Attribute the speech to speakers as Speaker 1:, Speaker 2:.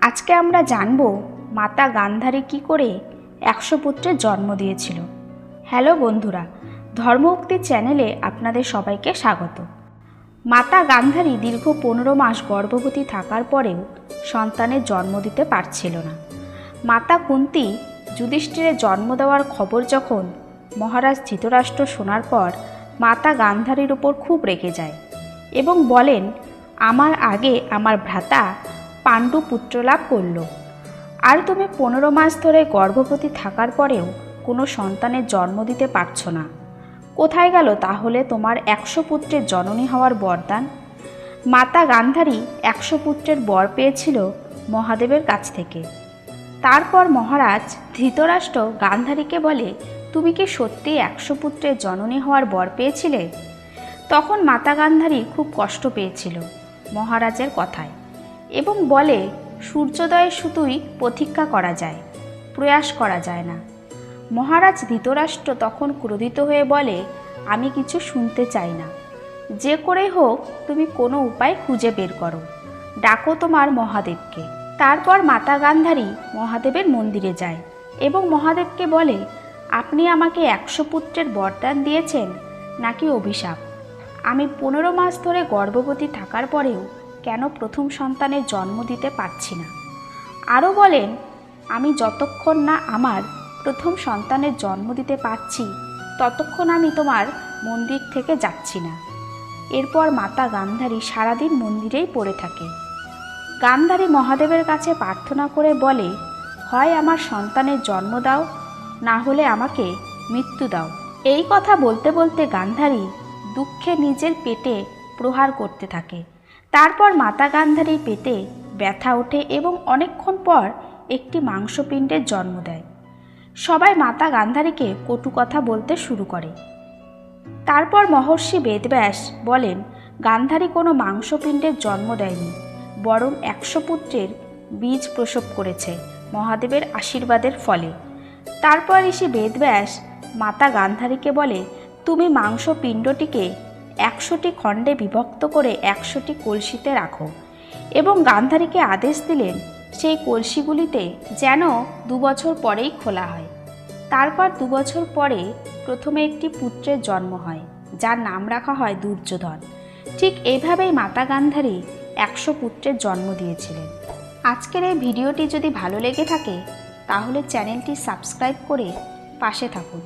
Speaker 1: আজকে আমরা জানব মাতা গান্ধারী কি করে 100 পুত্রের জন্ম দিয়েছিল। হ্যালো বন্ধুরা, ধর্মউক্তি চ্যানেলে আপনাদের সবাইকে স্বাগত। মাতা গান্ধারী দীর্ঘ 15 মাস গর্ভবতী থাকার পরেও সন্তানের জন্ম দিতে পারছিল না। মাতা কুন্তী যুধিষ্ঠিরের জন্ম দেওয়ার খবর যখন মহারাজ ধৃতরাষ্ট্র শোনার পর মাতা গান্ধারীর উপর খুব রেগে যায় এবং বলেন, আমার আগে আমার ভ্রাতা পাণ্ডু পুত্রলাভ করল, আর তুমি 15 মাস ধরে গর্ভবতী থাকার পরেও কোনো সন্তানের জন্ম দিতে পারছো না। কোথায় গেল তাহলে তোমার 100 পুত্রের জননী হওয়ার বরদান? মাতা গান্ধারী 100 পুত্রের বর পেয়েছিল মহাদেবের কাছ থেকে। তারপর মহারাজ ধৃতরাষ্ট্র গান্ধারীকে বলে, তুমি কি সত্যি 100 পুত্রের জননী হওয়ার বর পেয়েছিলে? তখন মাতা গান্ধারী খুব কষ্ট পেয়েছিল মহারাজের কথায় এবং বলে, সূর্যোদয়ে শুধুই প্রতীক্ষা করা যায়, প্রয়াস করা যায় না। মহারাজ ধৃতরাষ্ট্র তখন ক্রোধিত হয়ে বলে, আমি কিছু শুনতে চাই না, যে করেই হোক তুমি কোনো উপায় খুঁজে বের করো, ডাকো তোমার মহাদেবকে। তারপর মাতা গান্ধারী মহাদেবের মন্দিরে যায় এবং মহাদেবকে বলে, আপনি আমাকে 100 পুত্রের বরদান দিয়েছেন নাকি অভিশাপ? আমি 15 মাস ধরে গর্ভবতী থাকার পরেও কেন প্রথম সন্তানের জন্ম দিতে পারছি না? আরও বলেন, আমি যতক্ষণ না আমার প্রথম সন্তানের জন্ম দিতে পারছি ততক্ষণ আমি তোমার মন্দির থেকে যাচ্ছি না। এরপর মাতা গান্ধারী সারাদিন মন্দিরেই পড়ে থাকে। গান্ধারী মহাদেবের কাছে প্রার্থনা করে বলে, হয় আমার সন্তানের জন্ম দাও, না হলে আমাকে মৃত্যু দাও। এই কথা বলতে বলতে গান্ধারী দুঃখে নিজের পেটে প্রহার করতে থাকে। তারপর মাতা গান্ধারীর পেটে ব্যথা ওঠে এবং অনেকক্ষণ পর একটি মাংসপিণ্ডের জন্ম দেয়। সবাই মাতা গান্ধারীকে কটু কথা বলতে শুরু করে। তারপর মহর্ষি বেদব্যাস বলেন, গান্ধারী কোনো মাংসপিণ্ডের জন্ম দেয়নি, বরং 100 পুত্রের বীজ প্রসব করেছে মহাদেবের আশীর্বাদের ফলে। তারপর ঋষি বেদব্যাস মাতা গান্ধারীকে বলে, তুমি মাংসপিণ্ডটিকে 100টি খণ্ডে বিভক্ত করে 100টি কলসিতে রাখো এবং গান্ধারীকে আদেশ দিলেন সেই কলসিগুলিতে যেন 2 বছর পরেই খোলা হয়। তারপর 2 বছর পরে প্রথমে একটি পুত্রের জন্ম হয়, যার নাম রাখা হয় দুর্যোধন। ঠিক এইভাবেই মাতা গান্ধারী 100 পুত্রের জন্ম দিয়েছিলেন। আজকের এই ভিডিওটি যদি ভালো লেগে থাকে তাহলে চ্যানেলটি সাবস্ক্রাইব করে পাশে থাকুন।